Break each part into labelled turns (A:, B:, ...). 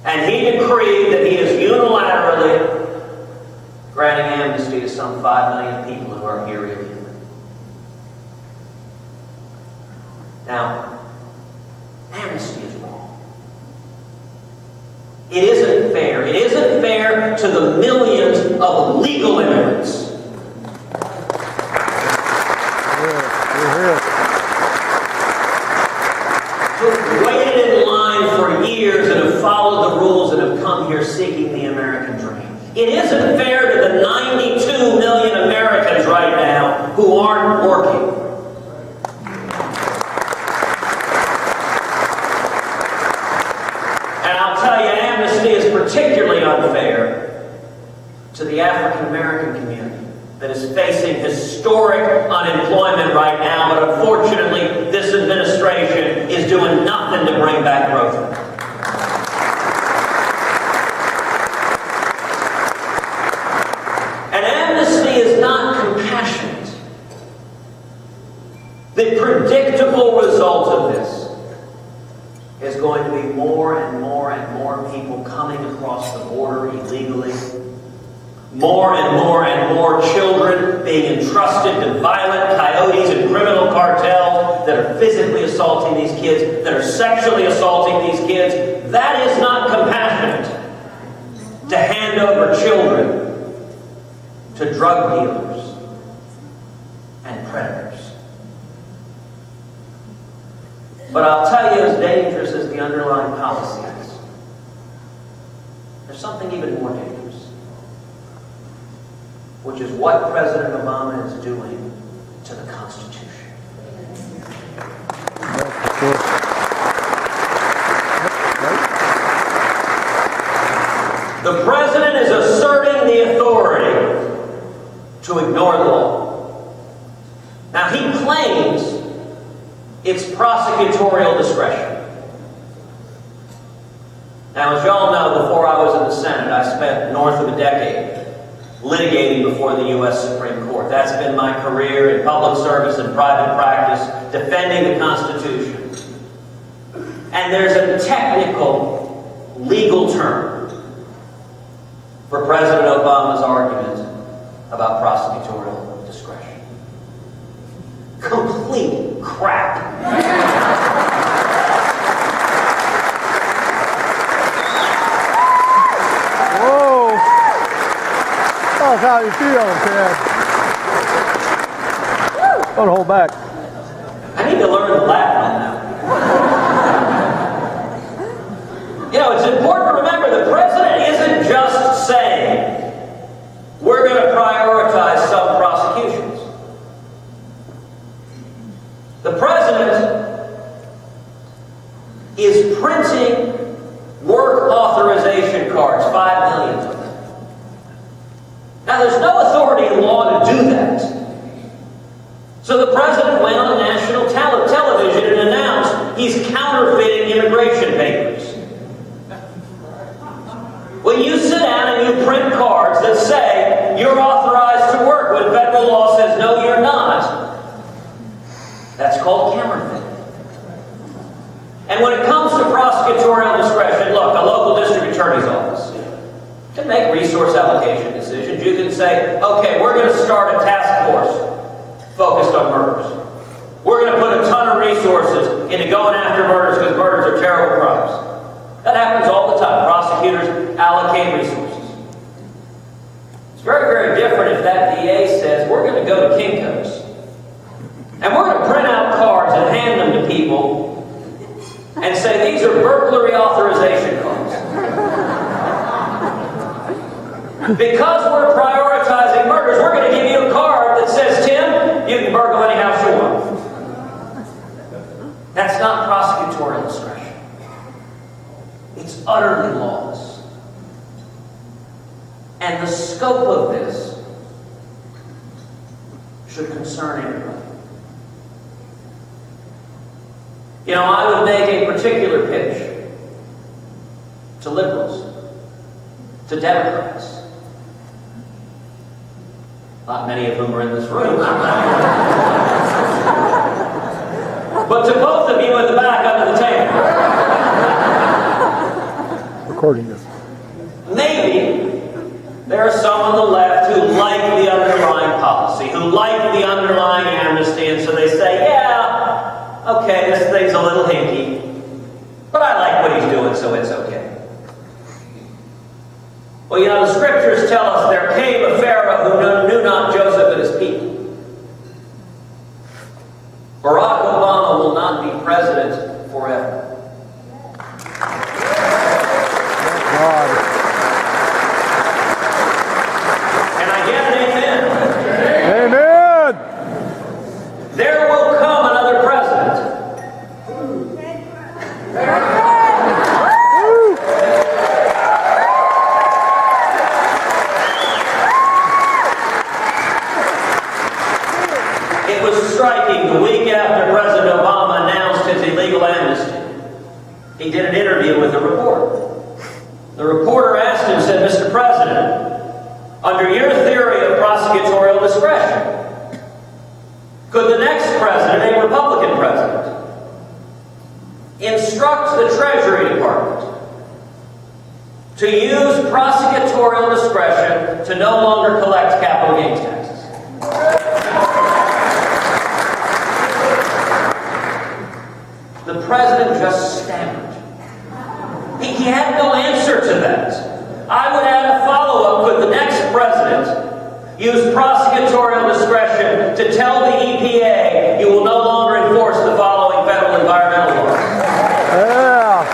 A: And he decreed that he is unilaterally granting amnesty to some 5 million people who are here illegally. Now, amnesty is wrong. It isn't fair. It isn't fair to the millions of legal immigrants. Who've waited in line for years and have followed the rules and have come here seeking the American dream. It isn't fair to the 92 million Americans right now who aren't working. And I'll tell you, amnesty is particularly unfair to the African American community that is facing historic unemployment right now, but unfortunately, this administration is doing nothing to bring back growth. And amnesty is not compassionate. The predictable result of this is going to be more and more and more people coming across the border illegally. More and more and more children being entrusted to violent coyotes and criminal cartels that are physically assaulting these kids, that are sexually assaulting these kids. That is not compassionate to hand over children to drug dealers and predators. But I'll tell you, as dangerous as the underlying policy is, there's something even more dangerous, which is what President Obama is doing to the Constitution. The President is asserting the authority to ignore the law. Now, he claims it's prosecutorial discretion. Now, as you all know, before I was in the Senate, I spent north of a decade litigating before the U.S. Supreme Court. That's been my career in public service and private practice, defending the Constitution. And there's a technical legal term for President Obama's argument about prosecutorial discretion. Complete crap.
B: That's how you feel, Ted. Don't hold back.
A: I need to learn Latin on that. You know, it's important to remember the President isn't just saying we're going to prioritize some prosecutions. The President is printing work authorization cards, 5 million of them. Now, there's no authority in law to do that. So the President went on national television and announced he's counterfeiting immigration papers. When you sit down and you print cards that say you're authorized to work when federal law says no, you're not, that's called counterfeiting. And when it comes to prosecutorial discretion, look, a local district attorney's office can make resource allocation decisions. You can say, okay, we're going to start a task force focused on murders. We're going to put a ton of resources into going after murders because murders are terrible crimes. That happens all the time. Prosecutors allocate resources. It's very, very different if that DA says, we're going to go to Kinko's and we're going to print out cards and hand them to people and say, these are burglary authorization cards. Because we're prioritizing murders, we're going to give you a card that says, Tim, you can burgle any house you want. That's not prosecutorial discretion. It's utterly lawless. And the scope of this should concern everybody. You know, I would make a particular pitch to liberals, to Democrats, not many of whom are in this room, but to both of you in the back under the table.
B: recording this.
A: Maybe there are some on the left who like the underlying policy, who like the underlying amnesty, and so they say, yeah, okay, this thing's a little hinky, but I like what he's doing, so it's okay. Well, you know, the scriptures tell us there came a Pharaoh who knew not Joseph and his people. Barack Obama will not be president forever.
B: God.
A: Can I get an amen?
B: Amen.
A: There will come another president. It was striking the week after President Obama announced his illegal amnesty. He did an interview with a reporter. The reporter asked him, said, Mr. President, under your theory of prosecutorial discretion, could the next president, a Republican president, instruct the Treasury Department to use prosecutorial discretion to no longer collect capital gains taxes? The president just stammered. He had no answer to that. I would add a follow-up. Could the next president use prosecutorial discretion to tell the EPA you will no longer enforce the following federal environmental laws?
B: Yeah.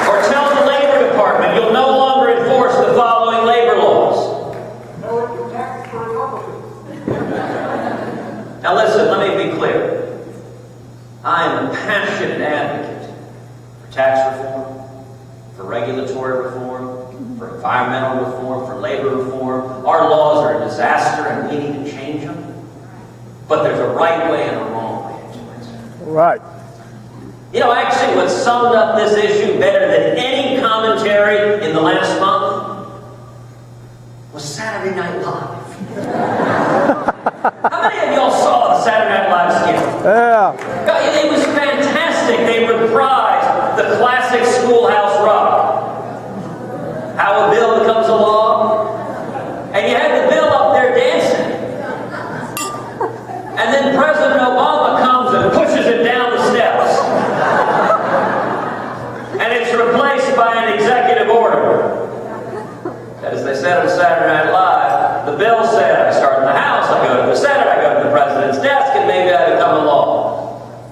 A: Or tell the Labor Department you'll no longer enforce the following labor laws? Now listen, let me be clear. I am a passionate advocate for tax reform, for regulatory reform, for environmental reform, for labor reform. Our laws are a disaster and we need to change them. But there's a right way and a wrong way to do it.
B: Right.
A: You know, actually what summed up this issue better than any commentary in the last month was Saturday Night Live. How many of y'all saw the Saturday Night Live skit?
B: Yeah.
A: It was fantastic. They reprised the classic Schoolhouse Rock. How a bill becomes a law. And you had the bill up there dancing. And then President Obama comes and pushes it down the steps. And it's replaced by an executive order. As they said on Saturday Night Live, the bill said, I start in the House, I go to the Senate, I go to the President's desk, and maybe I become a law.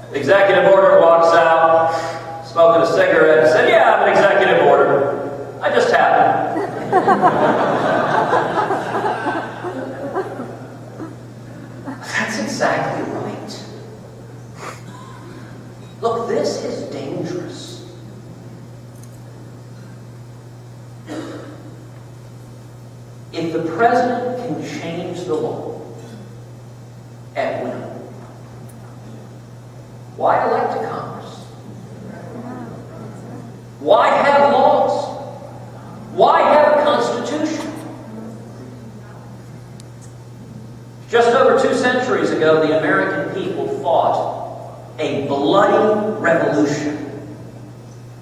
A: The executive order walks out, smoking a cigarette, and said, yeah, I have an executive order. I just happened. That's exactly right. Look, this is dangerous. If the president can change the law at will, why elect a Congress? Why have laws? Why have a constitution? Just over 2 centuries ago, the American people fought a bloody revolution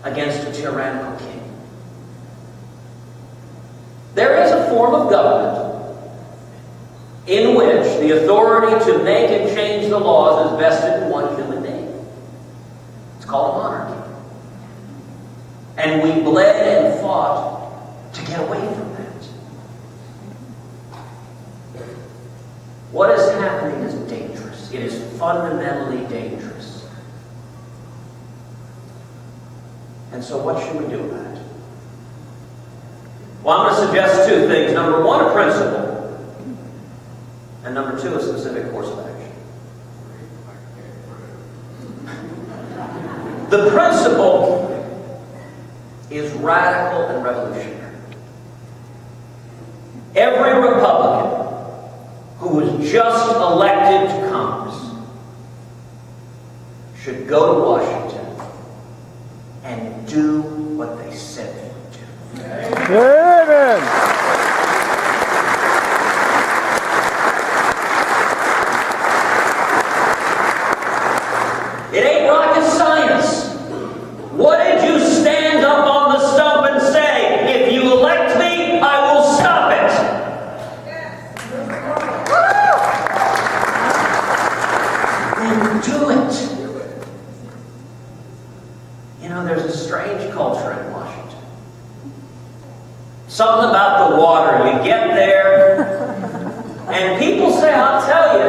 A: against a tyrannical king. There is a form of government in which the authority to make and change the laws is vested in one human being. It's called a monarchy. And we bled and fought to get away from that. What is happening is dangerous. It is fundamentally dangerous. And so what should we do about it? Well, I'm going to suggest 2 things. Number 1, a principle. And number 2, a specific course of action. The principle is radical and revolutionary. Every Republican who was just elected to Congress should go to Washington and do what they said they would do.
B: Amen.
A: It ain't rocket science. You know, there's a strange culture in Washington. Something about the water. You get there, and people say, I'll tell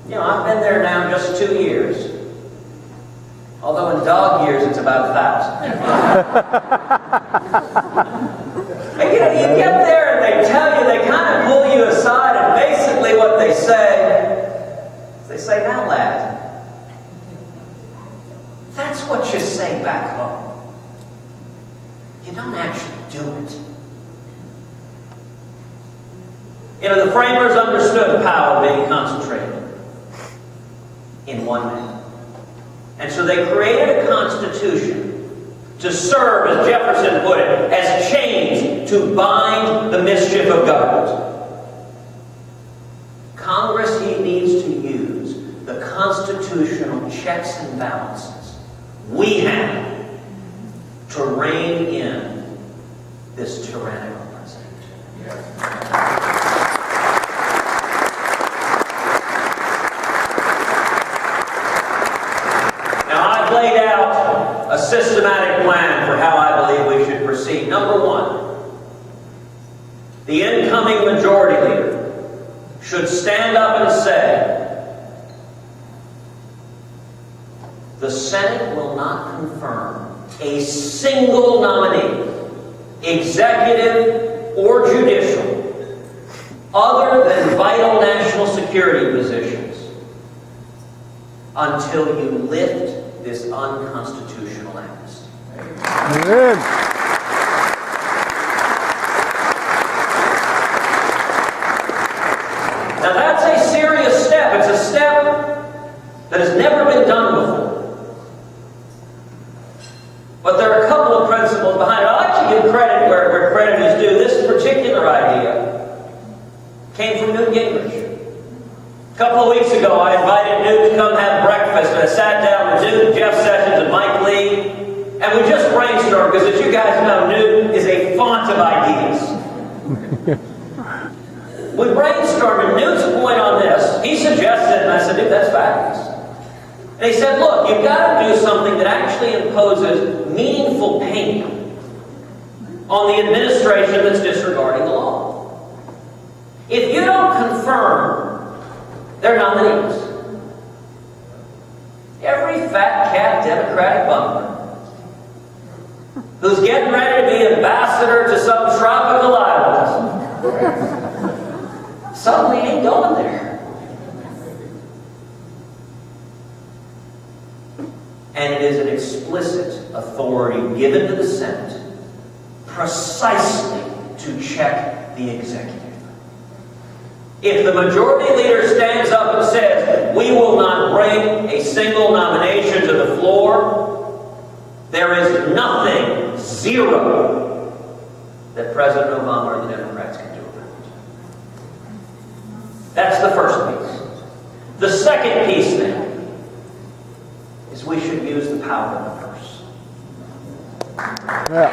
A: you know, I've been there now just 2 years. Although in dog years, it's about 1,000. And you know, you get there and they tell you, they kind of pull you aside, and basically what they say, now lad, that's what you say back home. You don't actually do it. You know, the framers understood power being concentrated in one man. And so they created a constitution to serve, as Jefferson put it, as chains to bind the mischief of government. Congress, he needs to use the constitutional checks and balances we have to rein in this tyrannical president. Now, I've laid out a systematic plan for how I believe we should proceed. Number one, the incoming majority leader should stand up and say, the Senate will not confirm a single nominee, executive or judicial, other than vital national security positions, until you lift this unconstitutional act.
B: Amen.
A: Now that's a serious step. It's a step that has never been done before. But there are a couple of principles behind it. I like to give credit where credit is due. This particular idea came from Newt Gingrich. A couple of weeks ago, I invited Newt to come have breakfast, and I sat down with Newt, Jeff Sessions, and Mike Lee, and we just brainstormed, because as you guys know, Newt is a font of ideas. We brainstormed, and Newt's point on this, he suggested, and I said, Newt, that's fabulous. And he said, look, you've got to do something that actually imposes meaningful pain on the administration that's disregarding the law. If you don't confirm their nominees, every fat cat Democratic bumper who's getting ready to be ambassador to some tropical island suddenly ain't going there. And it is an explicit authority given to the Senate precisely to check the executive. If the majority leader stands up and says, we will not bring a single nomination to the floor, there is nothing, zero, that President Obama or the Democrats can do about it. That's the first piece. The second piece, then, is we should use the power of the purse.
B: Yeah.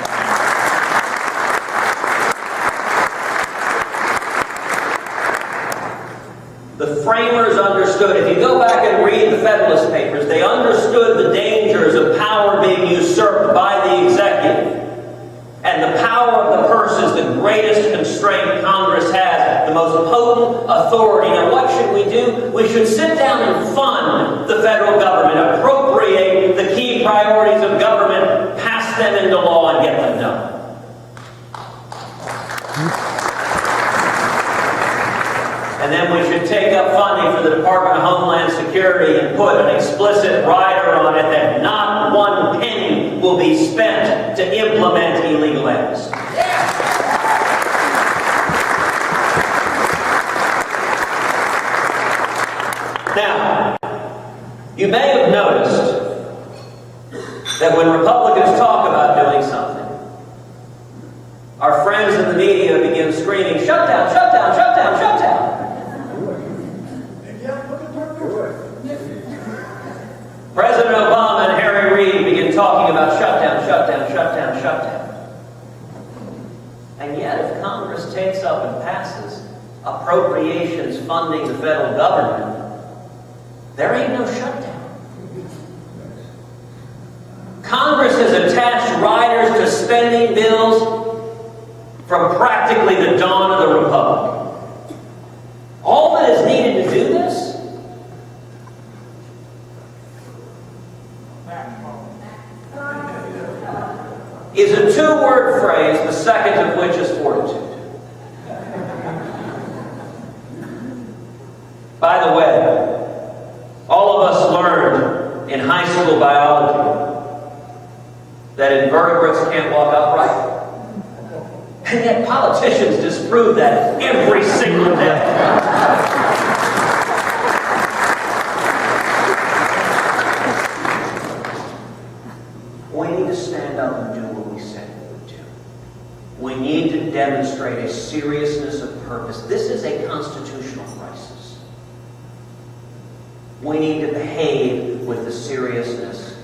A: The framers understood, if you go back and read the Federalist Papers, they understood the dangers of power being usurped by the executive. And the power of the purse is the greatest constraint Congress has, the most potent authority. Now what should we do? We should sit down and fund the federal government, appropriate the key priorities of government, pass them into law, and get them done. And then we should take up funding for the Department of Homeland Security and put an explicit rider on it that not one penny will be spent to implement illegal acts. Now, you may have noticed that when Republicans talk about doing something, our friends in the media begin screaming, shut down, shut down, shut down, shut down. President Obama and Harry Reid begin talking about shutdown, shutdown, shutdown, shutdown. And yet, if Congress takes up and passes appropriations funding the federal government, there ain't no shutdown. Congress has attached riders to spending bills from practically the dawn of the Republic. All that is needed to do this is a two-word phrase, the second of which is fortitude. By the way, all of us learned in high school biology that invertebrates can't walk upright. And yet politicians disprove that every single day. We need to stand up and do what we said we would do. We need to demonstrate a seriousness of purpose. This is a constitutional crisis. We need to behave with the seriousness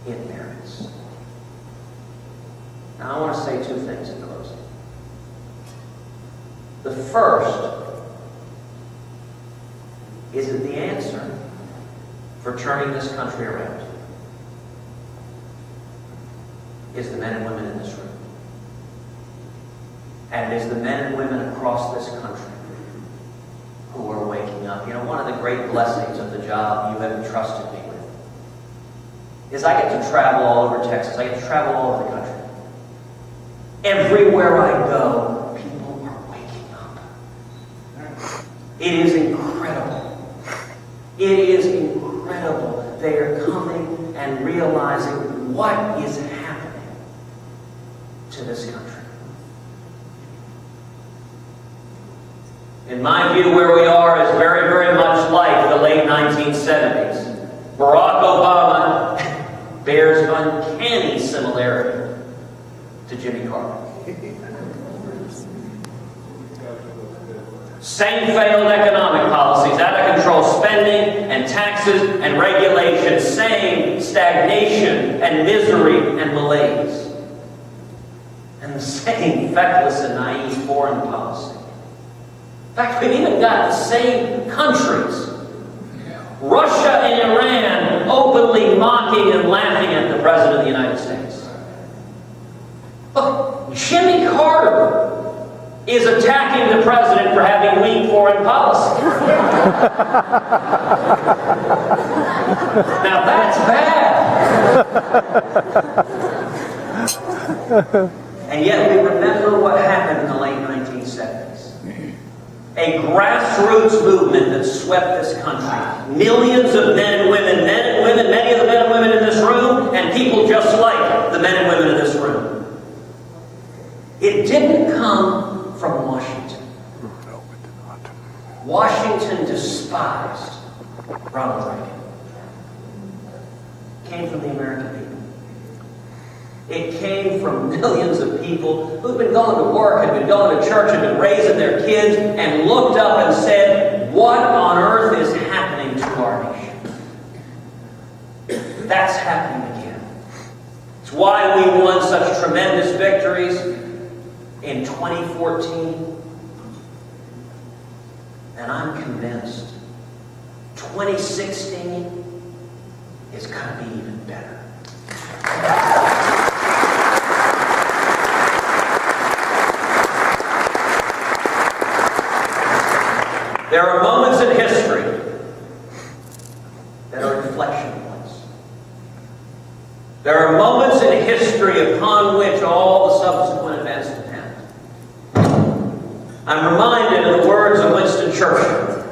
A: it merits. Now, I want to say two things in closing. The first is that the answer for turning this country around is the men and women in this room. And it is the men and women across this country who are waking up. You know, one of the great blessings of the job you have entrusted me with is I get to travel all over Texas. I get to travel all over the country. Everywhere I go, people are waking up. It is incredible. It is incredible. They are coming and realizing what is happening to this country. In my view, where we are is very, very much like the late 1970s. Barack Obama bears uncanny similarity to Jimmy Carter. Same failed economic policies, out of control spending and taxes and regulation, same stagnation and misery and malaise. And the same feckless and naive foreign policy. In fact, we've even got the same countries, Russia and Iran, openly mocking and laughing at the President of the United States. Look, Jimmy Carter is attacking the President for having weak foreign policy. Now that's bad. And yet we remember what happened in the late 1970s. A grassroots movement that swept this country. Millions of men and women, many of the men and women in this room, and people just like the men and women in this room. It didn't come from Washington. Washington despised Ronald Reagan. It came from the American people. It came from millions of people who've been going to work, had been going to church, had been raising their kids, and looked up and said, what on earth is happening to our nation? That's happening again. It's why we won such tremendous victories in 2014. And I'm convinced 2016 is going to be even better. There are moments in history that are inflection points. There are moments in history upon which all the subsequent events depend. I'm reminded of the words of Winston Churchill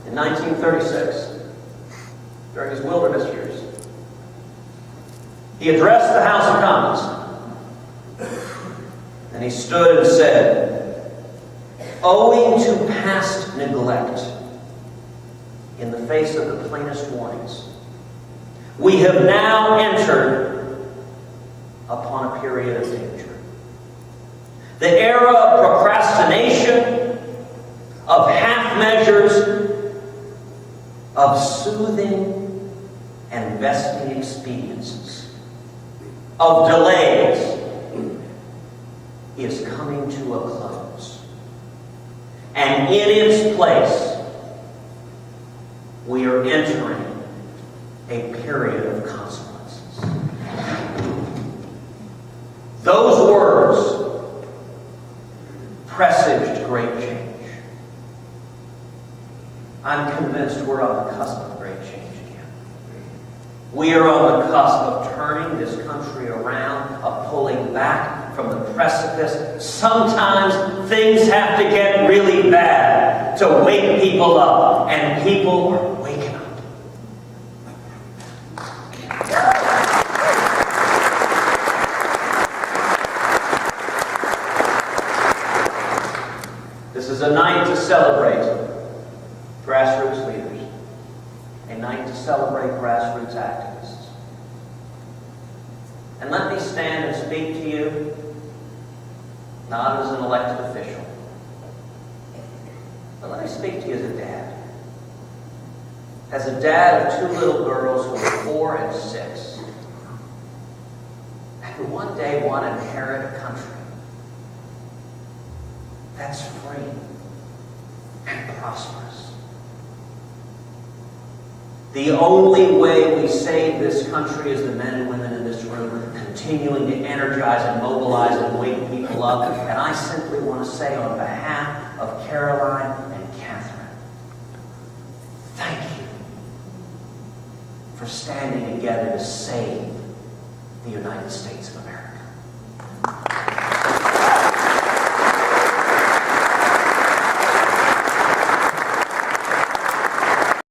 A: in 1936, during his wilderness years. He addressed the House of Commons, and he stood and said, owing to past neglect, in the face of the plainest warnings, we have now entered upon a period of danger. The era of procrastination, of half measures, of soothing and vesting expediencies, of delays, is coming to a close. And in its place, we are entering a period of consequence. we're on the cusp of great change again. We are on the cusp of turning this country around, of pulling back from the precipice. Sometimes things have to get really bad to wake people up, and people are waking up. This is a night to celebrate grassroots leaders, a night to celebrate grassroots activists. And let me stand and speak to you, not as an elected official, but let me speak to you as a dad. As a dad of two little girls who are 4 and 6, and who one day want to inherit a country that's free and prosperous. The only way we save this country is the men and women in this room continuing to energize and mobilize and wake people up. And I simply want to say on behalf of Caroline and Catherine, thank you for standing together to save the United States of America.